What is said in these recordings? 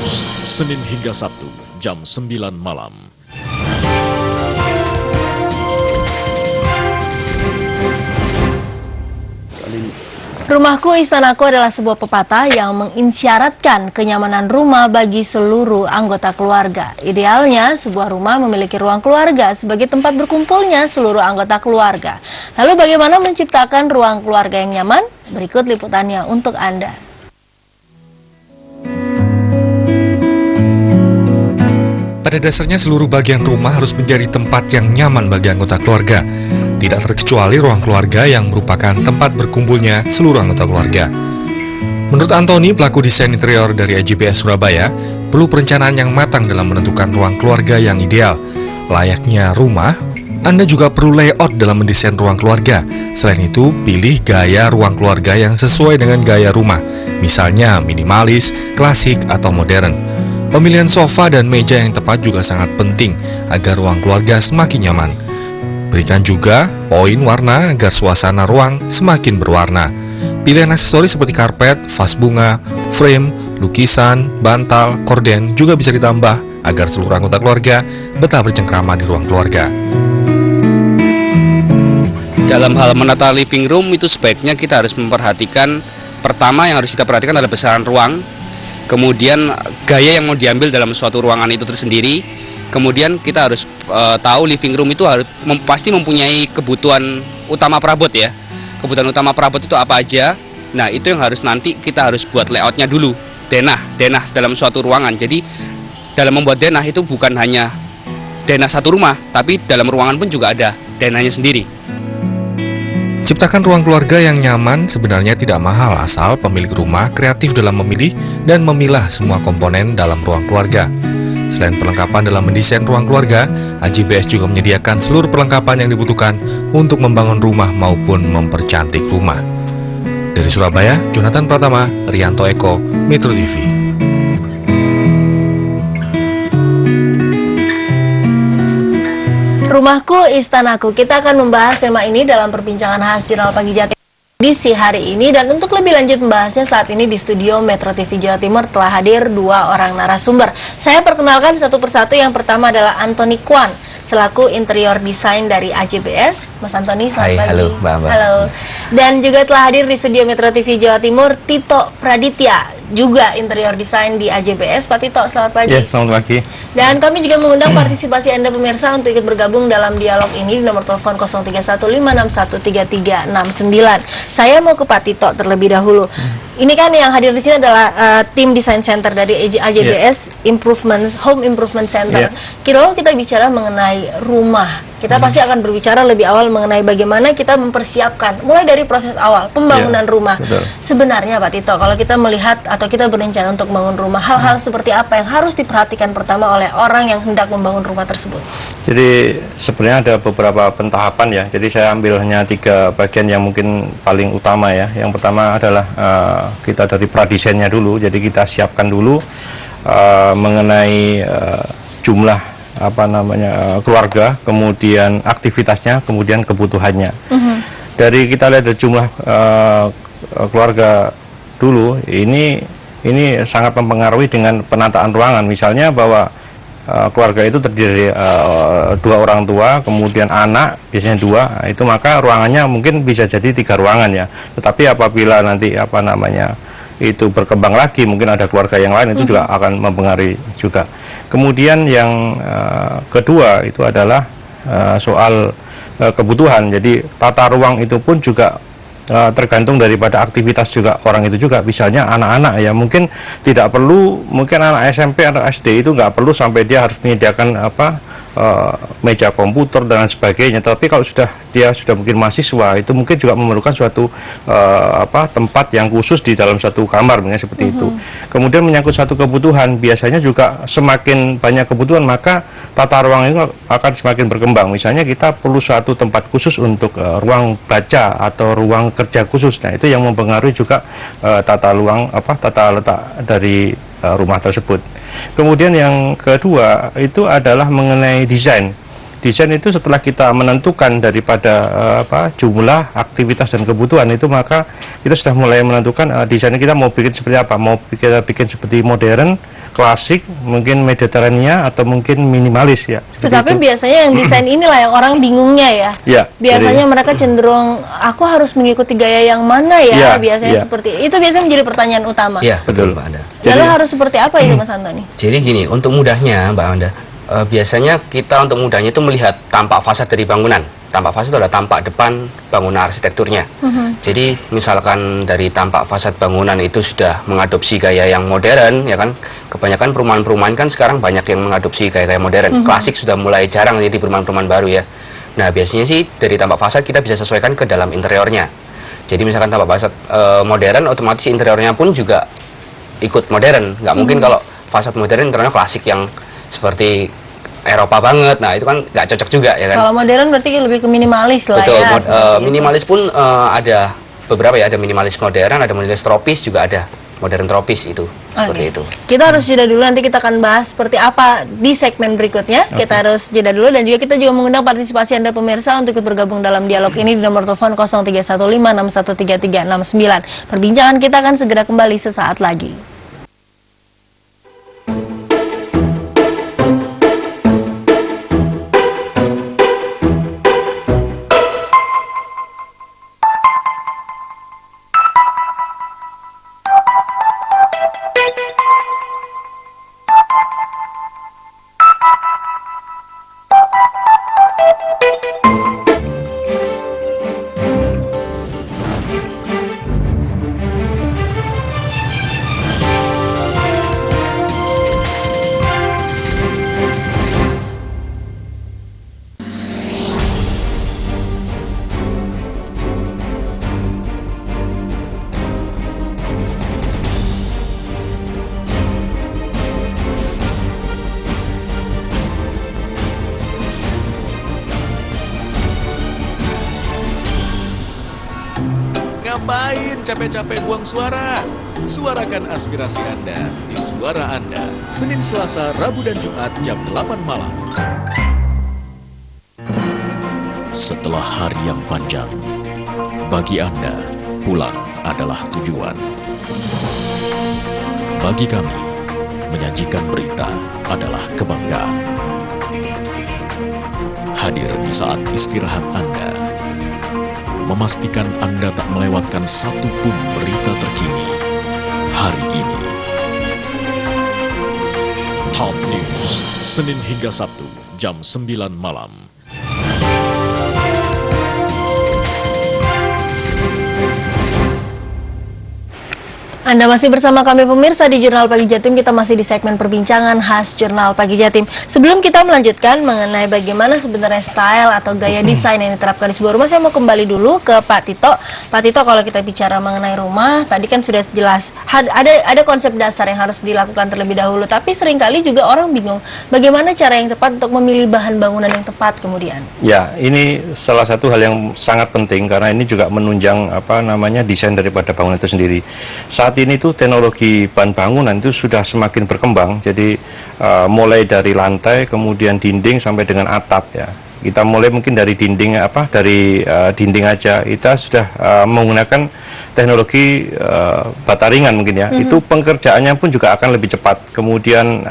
News, Senin hingga Sabtu, jam 9 malam. Rumahku Istanaku adalah sebuah pepatah yang mengisyaratkan kenyamanan rumah bagi seluruh anggota keluarga. Idealnya, sebuah rumah memiliki ruang keluarga sebagai tempat berkumpulnya seluruh anggota keluarga. Lalu bagaimana menciptakan ruang keluarga yang nyaman? Berikut liputannya untuk Anda. Pada dasarnya seluruh bagian rumah harus menjadi tempat yang nyaman bagi anggota keluarga. Tidak terkecuali ruang keluarga yang merupakan tempat berkumpulnya seluruh anggota keluarga. Menurut Antoni, pelaku desain interior dari AJBS Surabaya, perlu perencanaan yang matang dalam menentukan ruang keluarga yang ideal. Layaknya rumah, Anda juga perlu layout dalam mendesain ruang keluarga. Selain itu, pilih gaya ruang keluarga yang sesuai dengan gaya rumah, misalnya minimalis, klasik, atau modern. Pemilihan sofa dan meja yang tepat juga sangat penting agar ruang keluarga semakin nyaman. Berikan juga poin warna agar suasana ruang semakin berwarna. Pilihan aksesoris seperti karpet, vas bunga, frame, lukisan, bantal, korden juga bisa ditambah agar seluruh anggota keluarga betah bercengkrama di ruang keluarga. Dalam hal menata living room itu sebaiknya kita harus memperhatikan, pertama yang harus kita perhatikan adalah besaran ruang, kemudian gaya yang mau diambil dalam suatu ruangan itu tersendiri. Kemudian kita harus tahu living room itu harus pasti mempunyai kebutuhan utama perabot ya. Kebutuhan utama perabot itu apa aja? Nah, itu yang harus nanti kita harus buat layoutnya dulu. Denah dalam suatu ruangan. Jadi dalam membuat denah itu bukan hanya denah satu rumah, tapi dalam ruangan pun juga ada denahnya sendiri. Ciptakan ruang keluarga yang nyaman sebenarnya tidak mahal asal pemilik rumah kreatif dalam memilih dan memilah semua komponen dalam ruang keluarga. Selain perlengkapan dalam mendesain ruang keluarga, AJBS juga menyediakan seluruh perlengkapan yang dibutuhkan untuk membangun rumah maupun mempercantik rumah. Dari Surabaya, Jonathan Pratama, Rianto Eko, Metro TV. Rumahku Istanaku. Kita akan membahas tema ini dalam perbincangan khas Jurnal Pagi Jatim edisi hari ini, dan untuk lebih lanjut membahasnya saat ini di studio Metro TV Jawa Timur telah hadir dua orang narasumber. Saya perkenalkan satu persatu. Yang pertama adalah Antoni Kwan selaku interior design dari AJBS. Mas Antoni, selamat pagi. Halo, Mbak. Halo. Dan juga telah hadir di studio Metro TV Jawa Timur Tito Praditya, juga interior design di AJBS. Pak Tito, selamat pagi. Ya, selamat pagi. Dan kami juga mengundang partisipasi Anda pemirsa untuk ikut bergabung dalam dialog ini di nomor telepon 0315615669. Saya mau ke Pak Tito terlebih dahulu. Ini kan yang hadir di sini adalah tim design center dari AJBS, Home Improvement Center. Kalau kita bicara mengenai rumah, kita pasti akan berbicara lebih awal mengenai bagaimana kita mempersiapkan mulai dari proses awal pembangunan rumah. Betul. Sebenarnya Pak Tito, kalau kita melihat atau kita berencana untuk membangun rumah, hal-hal seperti apa yang harus diperhatikan pertama oleh orang yang hendak membangun rumah tersebut? Jadi sebenarnya ada beberapa pentahapan ya. Jadi saya ambil hanya 3 bagian yang mungkin paling utama ya. Yang pertama adalah kita dari pradesainnya dulu. Jadi kita siapkan dulu mengenai jumlah keluarga, kemudian aktivitasnya, kemudian kebutuhannya. Dari kita lihat dari jumlah keluarga dulu, ini sangat mempengaruhi dengan penataan ruangan. Misalnya bahwa keluarga itu terdiri dari 2 orang tua, kemudian anak, biasanya 2, itu maka ruangannya mungkin bisa jadi 3 ruangan ya. Tetapi apabila nanti itu berkembang lagi, mungkin ada keluarga yang lain, itu juga akan mempengaruhi juga. Kemudian yang kedua itu adalah soal kebutuhan. Jadi tata ruang itu pun juga tergantung daripada aktivitas juga orang itu juga. Misalnya anak-anak ya, mungkin tidak perlu, mungkin anak SMP atau SD itu nggak perlu sampai dia harus menyediakan meja komputer dan sebagainya. Tapi kalau dia sudah mungkin mahasiswa, itu mungkin juga memerlukan suatu tempat yang khusus di dalam satu kamar, misalnya seperti itu. Kemudian menyangkut satu kebutuhan, biasanya juga semakin banyak kebutuhan maka tata ruang itu akan semakin berkembang. Misalnya kita perlu suatu tempat khusus untuk ruang baca atau ruang kerja khusus. Nah, itu yang mempengaruhi juga tata letak dari rumah tersebut. Kemudian yang kedua itu adalah mengenai desain. Desain itu setelah kita menentukan daripada jumlah aktivitas dan kebutuhan itu, maka kita sudah mulai menentukan desainnya kita mau bikin seperti apa. Mau kita bikin seperti modern, klasik, mungkin Mediterania atau mungkin minimalis ya. Tetapi biasanya yang desain inilah yang orang bingungnya ya. Ya, Biasanya mereka cenderung aku harus mengikuti gaya yang mana ya? Ya, Biasanya ya. seperti itu biasanya menjadi pertanyaan utama. Iya, Betul. Mbak Anda. Lalu harus seperti apa itu Mas Antoni? Jadi gini, untuk mudahnya Mbak Anda, biasanya kita untuk mudahnya itu melihat tampak fasad dari bangunan. Tampak fasad itu adalah tampak depan bangunan arsitekturnya. Jadi misalkan dari tampak fasad bangunan itu sudah mengadopsi gaya yang modern, ya kan? Kebanyakan perumahan-perumahan kan sekarang banyak yang mengadopsi gaya-gaya modern. Klasik sudah mulai jarang jadi perumahan-perumahan baru ya. Nah biasanya sih dari tampak fasad kita bisa sesuaikan ke dalam interiornya. Jadi misalkan tampak fasad modern, otomatis interiornya pun juga ikut modern. Nggak mungkin kalau fasad modern interiornya klasik yang seperti Eropa banget, nah itu kan nggak cocok juga ya kan. Kalau modern berarti lebih ke minimalis lah Betul, ya. minimalis pun ada beberapa ya, ada minimalis modern, ada minimalis tropis juga ada. Modern tropis itu, seperti itu. Kita harus jeda dulu, nanti kita akan bahas seperti apa di segmen berikutnya. Kita harus jeda dulu dan juga kita juga mengundang partisipasi Anda pemirsa untuk ikut bergabung dalam dialog ini di nomor telepon 0315613369. Perbincangan kita akan segera kembali sesaat lagi. Ngapain capek-capek buang suara? Suarakan aspirasi Anda di Suara Anda, Senin, Selasa, Rabu, dan Jumat jam 8 malam. Setelah hari yang panjang, bagi Anda, pulang adalah tujuan. Bagi kami, menyajikan berita adalah kebanggaan. Hadir di saat istirahat Anda, memastikan Anda tak melewatkan satu pun berita terkini hari ini. Top News, Senin hingga Sabtu, jam 9 malam. Anda masih bersama kami pemirsa di Jurnal Pagi Jatim. Kita masih di segmen perbincangan khas Jurnal Pagi Jatim. Sebelum kita melanjutkan mengenai bagaimana sebenarnya style atau gaya desain yang diterapkan di sebuah rumah, saya mau kembali dulu ke Pak Tito. Pak Tito, kalau kita bicara mengenai rumah, tadi kan sudah jelas ada konsep dasar yang harus dilakukan terlebih dahulu. Tapi seringkali juga orang bingung bagaimana cara yang tepat untuk memilih bahan bangunan yang tepat kemudian. Ya, ini salah satu hal yang sangat penting karena ini juga menunjang desain daripada bangunan itu sendiri. Saat ini tuh teknologi bahan bangunan itu sudah semakin berkembang. Jadi mulai dari lantai, kemudian dinding sampai dengan atap ya. Kita mulai mungkin dari dinding dinding aja. Kita sudah menggunakan teknologi bata ringan mungkin ya. Itu pengerjaannya pun juga akan lebih cepat. Kemudian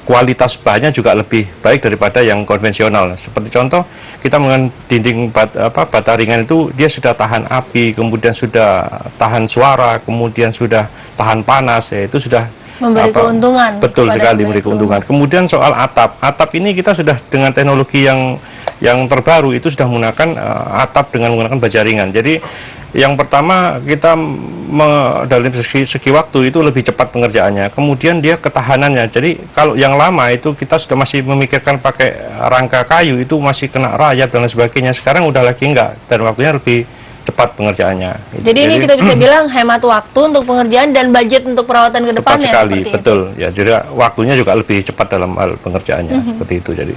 kualitas bahannya juga lebih baik daripada yang konvensional. Seperti contoh, kita menggunakan dinding bata ringan itu dia sudah tahan api, kemudian sudah tahan suara, kemudian sudah tahan panas, ya itu sudah memberi keuntungan. Betul sekali, memberi keuntungan. Kemudian soal atap ini kita sudah dengan teknologi yang terbaru itu sudah menggunakan atap dengan menggunakan baja ringan. Jadi yang pertama kita dalam segi waktu itu lebih cepat pengerjaannya. Kemudian dia ketahanannya. Jadi kalau yang lama itu kita sudah masih memikirkan pakai rangka kayu, itu masih kena rayap dan lain sebagainya. Sekarang udah lagi enggak, dan waktunya lebih cepat pengerjaannya. Jadi ini kita bisa bilang hemat waktu untuk pengerjaan dan budget untuk perawatan ke depannya. Tepat sekali, betul. Ya, jadi waktunya juga lebih cepat dalam hal pengerjaannya, seperti itu. Jadi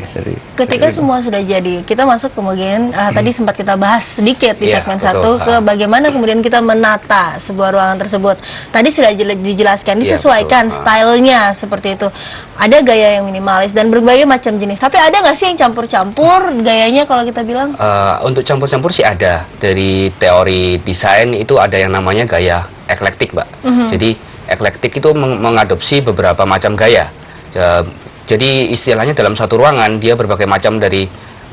ketika semua sudah jadi, kita masuk kemudian tadi sempat kita bahas sedikit di segmen 1 ke bagaimana kemudian kita menata sebuah ruangan tersebut. Tadi sudah dijelaskan, disesuaikan stylenya seperti itu. Ada gaya yang minimalis dan berbagai macam jenis. Tapi ada nggak sih yang campur-campur gayanya kalau kita bilang? Untuk campur-campur sih ada. Dari teori desain itu ada yang namanya gaya eklektik, Mbak. Jadi eklektik itu mengadopsi beberapa macam gaya. Jadi istilahnya dalam satu ruangan dia berbagai macam dari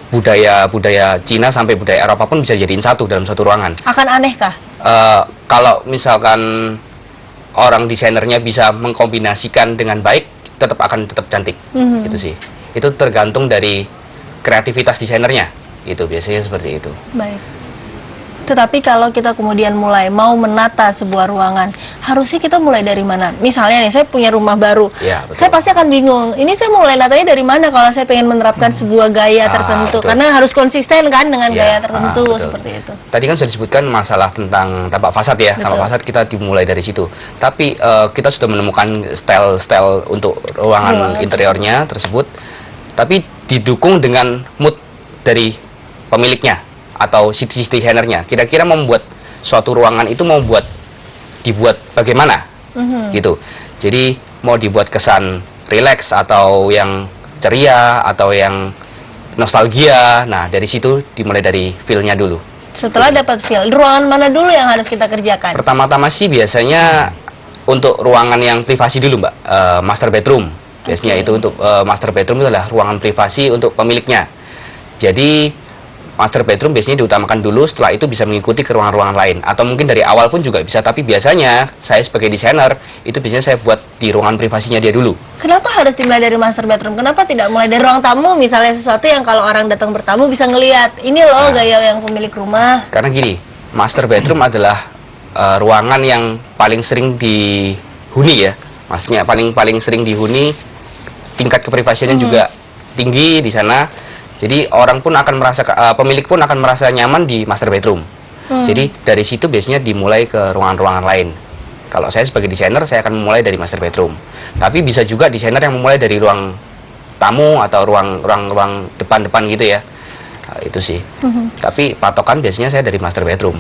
budaya Cina sampai budaya Eropa pun bisa jadiin satu dalam satu ruangan. Akan aneh kah? Kalau misalkan orang desainernya bisa mengkombinasikan dengan baik, tetap cantik. Gitu sih. Itu tergantung dari kreativitas desainernya. Itu biasanya seperti itu. Baik. Tetapi kalau kita kemudian mulai mau menata sebuah ruangan, harusnya kita mulai dari mana? Misalnya nih, saya punya rumah baru, Ya, betul. saya pasti akan bingung. Ini saya mulai natanya dari mana kalau saya pengen menerapkan sebuah gaya tertentu? Betul. Karena harus konsisten kan dengan Ya, gaya tertentu betul. seperti itu. Tadi kan sudah disebutkan masalah tentang tampak fasad ya. Betul. Tampak fasad kita dimulai dari situ. Tapi kita sudah menemukan style-style untuk ruangan interiornya tersebut. Tapi didukung dengan mood dari pemiliknya atau si desainernya. Kira-kira membuat suatu ruangan itu dibuat bagaimana? Gitu. Jadi mau dibuat kesan rileks atau yang ceria atau yang nostalgia. Nah, dari situ dimulai dari feel-nya dulu. Setelah dapat feel, ruangan mana dulu yang harus kita kerjakan? Pertama-tama sih biasanya untuk ruangan yang privasi dulu, Mbak. Master bedroom. Biasanya itu untuk master bedroom itu adalah ruangan privasi untuk pemiliknya. Jadi master bedroom biasanya diutamakan dulu, setelah itu bisa mengikuti ke ruangan-ruangan lain. Atau mungkin dari awal pun juga bisa, tapi biasanya saya sebagai desainer, itu biasanya saya buat di ruangan privasinya dia dulu. Kenapa harus dimulai dari master bedroom? Kenapa tidak mulai dari ruang tamu? Misalnya sesuatu yang kalau orang datang bertamu bisa ngelihat, ini loh gaya yang pemilik rumah. Karena gini, master bedroom adalah ruangan yang paling sering dihuni ya. Maksudnya paling sering dihuni, tingkat keprivasiannya juga tinggi di sana. Jadi orang pun akan merasa, pemilik pun akan merasa nyaman di master bedroom. Jadi dari situ biasanya dimulai ke ruangan-ruangan lain. Kalau saya sebagai desainer, saya akan memulai dari master bedroom. Tapi bisa juga desainer yang memulai dari ruang tamu atau ruang depan-depan gitu ya. Itu sih. Tapi patokan biasanya saya dari master bedroom.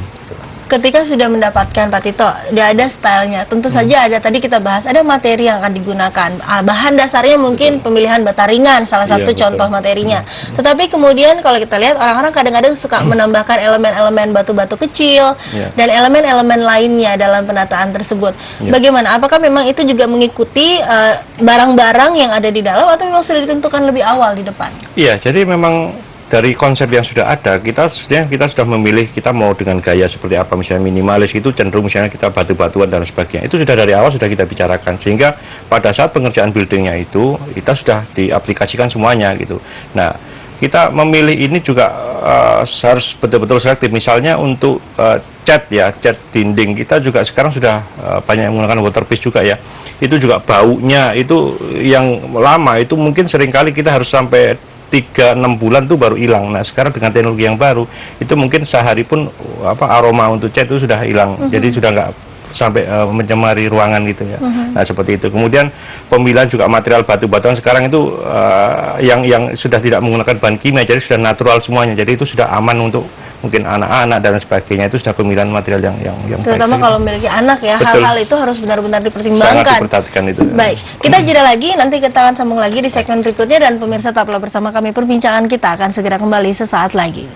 Ketika sudah mendapatkan Pak Tito, dia ada stylenya. Tentu saja ada, tadi kita bahas, ada materi yang akan digunakan. Bahan dasarnya mungkin pemilihan bata ringan, salah satu contoh materinya. Tetapi kemudian kalau kita lihat, orang-orang kadang-kadang suka menambahkan elemen-elemen batu-batu kecil, dan elemen-elemen lainnya dalam penataan tersebut. Bagaimana? Apakah memang itu juga mengikuti barang-barang yang ada di dalam, atau memang sudah ditentukan lebih awal di depan? Iya, jadi memang dari konsep yang sudah ada, kita sudah memilih kita mau dengan gaya seperti apa. Misalnya minimalis itu cenderung misalnya kita batu-batuan dan sebagainya. Itu sudah dari awal sudah kita bicarakan, sehingga pada saat pengerjaan buildingnya itu kita sudah diaplikasikan semuanya gitu. Nah, kita memilih ini juga harus betul-betul selektif. Misalnya untuk cat dinding kita juga sekarang sudah banyak yang menggunakan waterpiece juga ya. Itu juga baunya itu yang lama itu mungkin seringkali kita harus sampai 3-6 bulan tuh baru hilang. Nah, sekarang dengan teknologi yang baru itu mungkin sehari pun aroma untuk cat itu sudah hilang. Jadi sudah nggak sampai mencemari ruangan gitu ya. Nah, seperti itu. Kemudian pemilihan juga material batu-batuan sekarang itu yang sudah tidak menggunakan bahan kimia, jadi sudah natural semuanya. Jadi itu sudah aman untuk mungkin anak-anak dan sebagainya. Itu sudah pemilihan material yang terutama baik. kalau memiliki anak ya. Hal-hal itu harus benar-benar dipertimbangkan. Sangat diperhatikan itu. Baik, kita jeda lagi, nanti kita akan sambung lagi di segmen berikutnya, dan pemirsa tetaplah bersama kami. Perbincangan kita akan segera kembali sesaat lagi.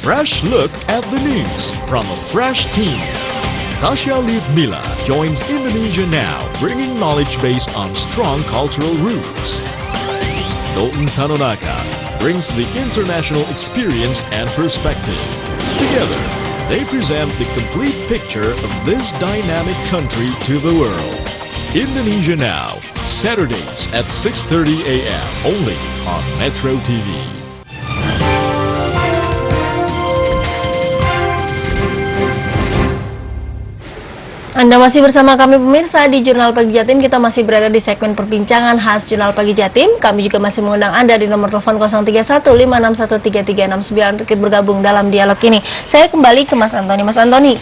Fresh look at the news from a fresh team. Tasha Liv-Mila joins Indonesia Now, bringing knowledge based on strong cultural roots. Dalton Tanonaka brings the international experience and perspective. Together, they present the complete picture of this dynamic country to the world. Indonesia Now, Saturdays at 6:30 a.m. only on Metro TV. Anda masih bersama kami pemirsa di Jurnal Pagi Jatim. Kita masih berada di segmen perbincangan khas Jurnal Pagi Jatim. Kami juga masih mengundang Anda di nomor telepon 031561339 untuk bergabung dalam dialog ini. Saya kembali ke Mas Antoni. Mas Antoni,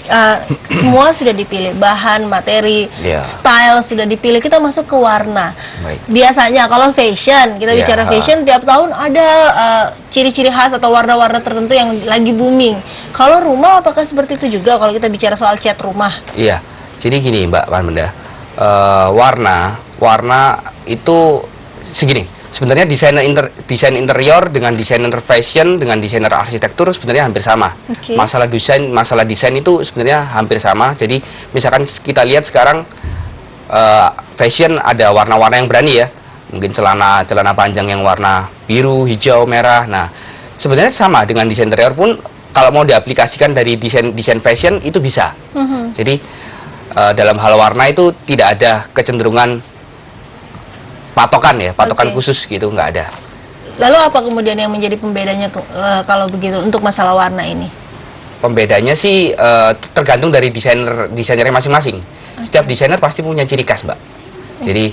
semua sudah dipilih, bahan, materi, style sudah dipilih. Kita masuk ke warna. Baik. Biasanya kalau fashion, kita bicara fashion, tiap tahun ada ciri-ciri khas atau warna-warna tertentu yang lagi booming. Kalau rumah, apakah seperti itu juga kalau kita bicara soal cat rumah? Iya. Jadi gini Mbak Wanda, warna itu segini. Sebenarnya desain interior dengan desainer fashion dengan desainer arsitektur sebenarnya hampir sama. Masalah desain itu sebenarnya hampir sama. Jadi misalkan kita lihat sekarang fashion ada warna-warna yang berani ya. Mungkin celana panjang yang warna biru, hijau, merah. Nah, sebenarnya sama dengan desain interior pun kalau mau diaplikasikan dari desain fashion itu bisa. Jadi dalam hal warna itu tidak ada kecenderungan patokan khusus gitu, nggak ada. Lalu apa kemudian yang menjadi pembedanya kalau begitu untuk masalah warna ini? Pembedanya sih tergantung dari desainernya masing-masing. Setiap desainer pasti punya ciri khas, Mbak. Jadi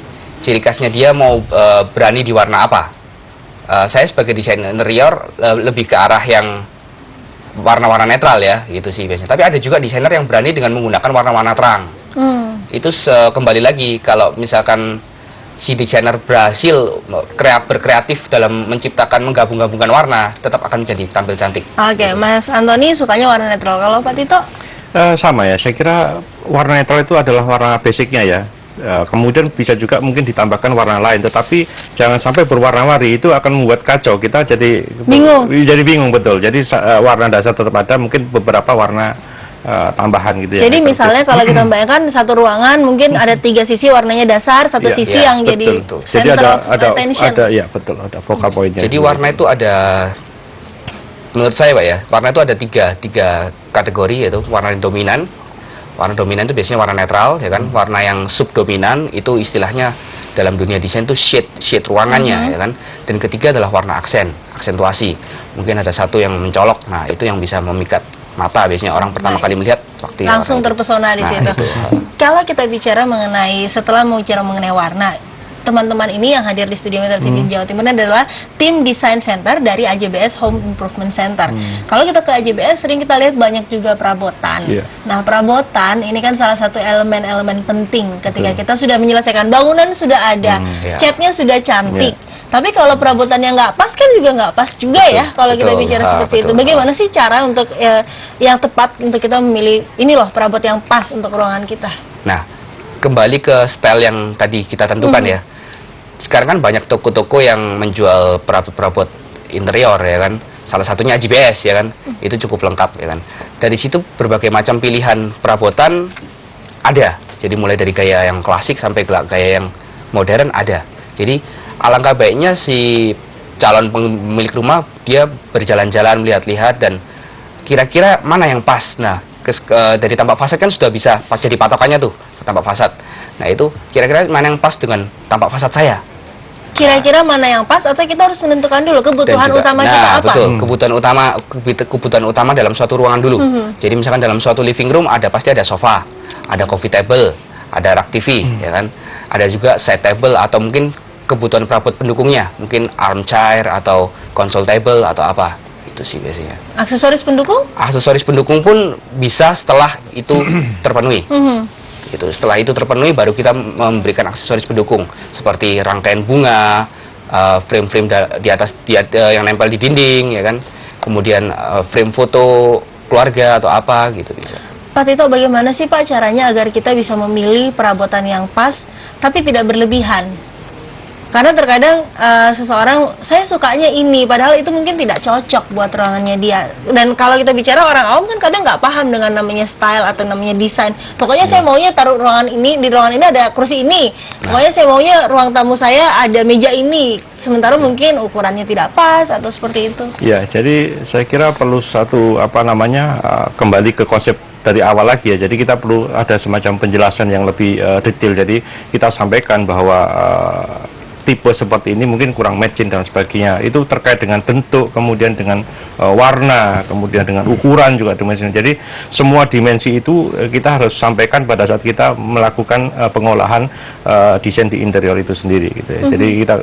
ciri khasnya dia mau berani di warna apa. Saya sebagai desainer interior lebih ke arah yang warna-warna netral ya, gitu sih biasanya. Tapi ada juga desainer yang berani dengan menggunakan warna-warna terang. Itu kembali lagi kalau misalkan si desainer berhasil berkreatif dalam menggabung-gabungkan warna, tetap akan menjadi tampil cantik. Oke, Mas Antoni sukanya warna netral. Kalau Pak Tito? Sama ya, saya kira warna netral itu adalah warna basicnya ya. Kemudian bisa juga mungkin ditambahkan warna lain, tetapi jangan sampai berwarna-warni, itu akan membuat kacau, kita jadi bingung betul. Jadi warna dasar tetap ada, mungkin beberapa warna tambahan gitu ya. Jadi misalnya kalau kita bayangkan satu ruangan mungkin ada 3 sisi warnanya dasar, satu sisi yang jadi center of attention. Ada focal point-nya. Jadi warna itu ada, menurut saya Pak ya, warna itu ada tiga kategori, yaitu warna dominan. Warna dominan itu biasanya warna netral, ya kan? Warna yang subdominan itu istilahnya dalam dunia desain itu shade ruangannya, ya kan? Dan ketiga adalah warna aksentuasi. Mungkin ada satu yang mencolok, nah itu yang bisa memikat mata. Biasanya orang pertama kali melihat langsung terpesona di situ. Kalau kita bicara mengenai warna, teman-teman ini yang hadir di studio Metro TV Jawa Timur adalah tim design center dari AJBS Home Improvement Center. Kalau kita ke AJBS sering kita lihat banyak juga perabotan. Nah, perabotan ini kan salah satu elemen-elemen penting ketika kita sudah menyelesaikan bangunan, sudah ada catnya, sudah cantik. Tapi kalau perabotannya nggak pas kan juga nggak pas juga ya kalau kita bicara seperti itu. Bagaimana sih cara untuk yang tepat untuk kita memilih ini loh perabot yang pas untuk ruangan kita? Nah, kembali ke style yang tadi kita tentukan ya. Sekarang kan banyak toko-toko yang menjual perabot-perabot interior ya kan. Salah satunya AJBS ya kan. Itu cukup lengkap ya kan. Dari situ berbagai macam pilihan perabotan ada. Jadi mulai dari gaya yang klasik sampai gaya yang modern ada. Jadi alangkah baiknya si calon pemilik rumah dia berjalan-jalan, melihat-lihat dan kira-kira mana yang pas. Nah, dari tampak fasad kan sudah bisa jadi patokannya tuh, tampak fasad. Nah, itu kira-kira mana yang pas dengan tampak fasad saya. Kira-kira mana yang pas atau kita harus menentukan dulu kebutuhan utama kita apa? Betul, kebutuhan utama dalam suatu ruangan dulu. Jadi misalkan dalam suatu living room pasti ada sofa, ada coffee table, ada rak TV, ya kan? Ada juga side table atau mungkin kebutuhan perabot pendukungnya, mungkin armchair atau console table atau apa. Itu sih biasanya. Aksesoris pendukung? Aksesoris pendukung pun bisa setelah itu terpenuhi. Itu setelah itu terpenuhi baru kita memberikan aksesoris pendukung seperti rangkaian bunga, frame-frame di atas yang nempel di dinding, ya kan? Kemudian frame foto keluarga atau apa gitu bisa. Pak Tito, bagaimana sih Pak caranya agar kita bisa memilih perabotan yang pas tapi tidak berlebihan? Karena terkadang seseorang, saya sukanya ini, padahal itu mungkin tidak cocok buat ruangannya dia. Dan kalau kita bicara orang awam kan kadang nggak paham dengan namanya style atau namanya desain. Pokoknya saya maunya taruh ruangan ini, di ruangan ini ada kursi ini. Pokoknya saya maunya ruang tamu saya ada meja ini. Sementara mungkin ukurannya tidak pas atau seperti itu. Ya, jadi saya kira perlu satu kembali ke konsep dari awal lagi ya. Jadi kita perlu ada semacam penjelasan yang lebih detail. Jadi kita sampaikan bahwa tipe seperti ini mungkin kurang matching dan sebagainya. Itu terkait dengan bentuk, kemudian dengan warna, kemudian dengan ukuran juga dimensi. Jadi semua dimensi itu kita harus sampaikan pada saat kita melakukan pengolahan desain di interior itu sendiri gitu ya. Jadi kita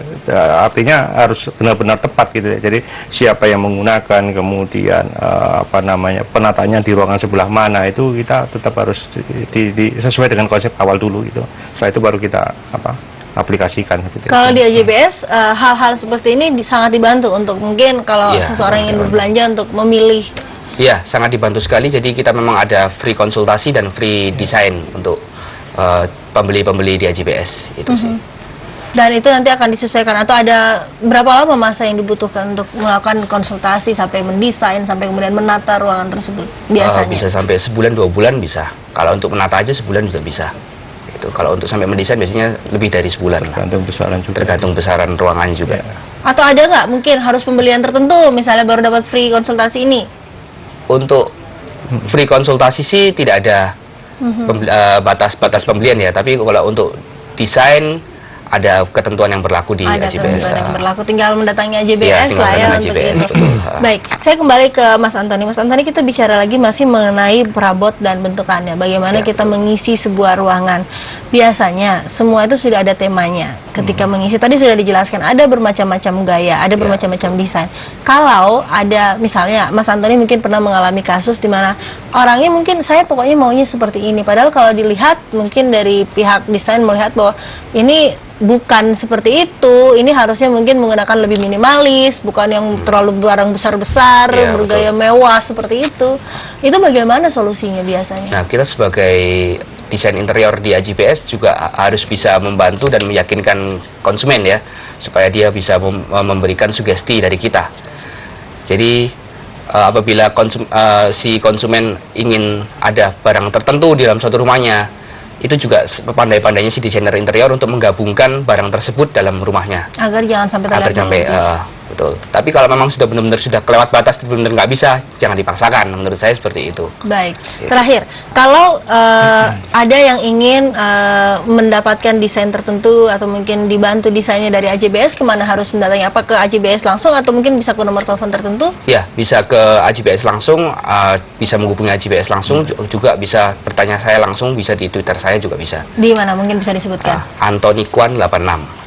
artinya harus benar-benar tepat gitu ya. Jadi siapa yang menggunakan, kemudian penataannya di ruangan sebelah mana, itu kita tetap harus sesuai dengan konsep awal dulu gitu. Setelah itu baru kita aplikasikan. Kalau di AJBS hal-hal seperti ini sangat dibantu untuk mungkin kalau seseorang ingin berbelanja untuk memilih. Iya, sangat dibantu sekali. Jadi kita memang ada free konsultasi dan free design untuk pembeli-pembeli di AJBS itu sih. Dan itu nanti akan disesuaikan atau ada berapa lama masa yang dibutuhkan untuk melakukan konsultasi sampai mendesain sampai kemudian menata ruangan tersebut biasanya? Bisa sampai sebulan 2 bulan bisa. Kalau untuk menata aja sebulan juga bisa. Kalau untuk sampai mendesain biasanya lebih dari sebulan. Tergantung besaran juga. Tergantung besaran ruangannya juga. Atau ada nggak mungkin harus pembelian tertentu, misalnya baru dapat free konsultasi ini? Untuk free konsultasi sih tidak ada batas-batas pembelian ya. Tapi kalau untuk desain ada ketentuan yang berlaku di AJBS. Ada ketentuan yang berlaku, tinggal mendatangi AJBS lah ya untuk itu. Betul. Baik, saya kembali ke Mas Antoni. Mas Antoni, kita bicara lagi masih mengenai perabot dan bentukannya. Bagaimana kita mengisi sebuah ruangan. Biasanya semua itu sudah ada temanya. Ketika mengisi, tadi sudah dijelaskan, ada bermacam-macam gaya, ada bermacam-macam desain. Kalau ada, misalnya Mas Antoni mungkin pernah mengalami kasus di mana orangnya mungkin saya pokoknya maunya seperti ini. Padahal kalau dilihat mungkin dari pihak desain melihat bahwa ini bukan seperti itu, ini harusnya mungkin menggunakan lebih minimalis, bukan yang terlalu barang besar-besar, bergaya mewah seperti itu. Itu bagaimana solusinya biasanya? Nah, kita sebagai desain interior di AJBS juga harus bisa membantu dan meyakinkan konsumen ya, supaya dia bisa memberikan sugesti dari kita. Jadi apabila si konsumen ingin ada barang tertentu di dalam suatu rumahnya, itu juga pandai-pandainya si desainer interior untuk menggabungkan barang tersebut dalam rumahnya agar jangan sampai betul. Tapi kalau memang sudah benar-benar sudah kelewat batas, benar-benar nggak bisa, jangan dipaksakan. Menurut saya seperti itu. Baik. Terakhir, kalau ada yang ingin mendapatkan desain tertentu atau mungkin dibantu desainnya dari AJBS, kemana harus mendatangi? Apa ke AJBS langsung atau mungkin bisa ke nomor telepon tertentu? Ya, bisa ke AJBS langsung, bisa menghubungi AJBS langsung, juga bisa bertanya saya langsung, bisa di Twitter saya juga bisa. Di mana mungkin bisa disebutkan? Antoni Kwan 86.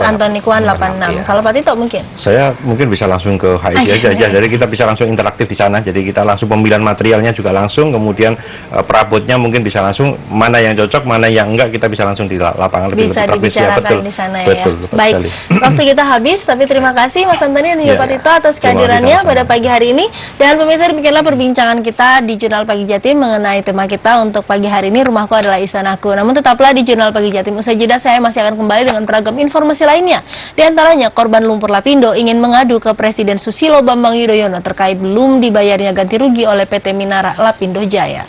Antoni Kwan 86. Kalau Pak Tito mungkin? Saya mungkin bisa langsung ke HID aja. Jadi kita bisa langsung interaktif di sana. Jadi kita langsung pemilihan materialnya juga langsung, kemudian perabotnya mungkin bisa langsung, mana yang cocok, mana yang enggak, kita bisa langsung di lapangan lebih bisa praktis ya. Betul. Di sana betul, ya. Baik. Waktu kita habis, tapi terima kasih Mas Antoni dan juga Pak Tito atas kehadirannya pada pagi hari ini. Dan pemirsa, demikianlah perbincangan kita di Jurnal Pagi Jatim mengenai tema kita untuk pagi hari ini, Rumahku Adalah Istanaku. Namun tetaplah di Jurnal Pagi Jatim. Usai jeda saya masih akan kembali dengan beragam informasi lainnya. Di antaranya, korban lumpur Lapindo ingin mengadu ke Presiden Susilo Bambang Yudhoyono terkait belum dibayarnya ganti rugi oleh PT Minara Lapindo Jaya.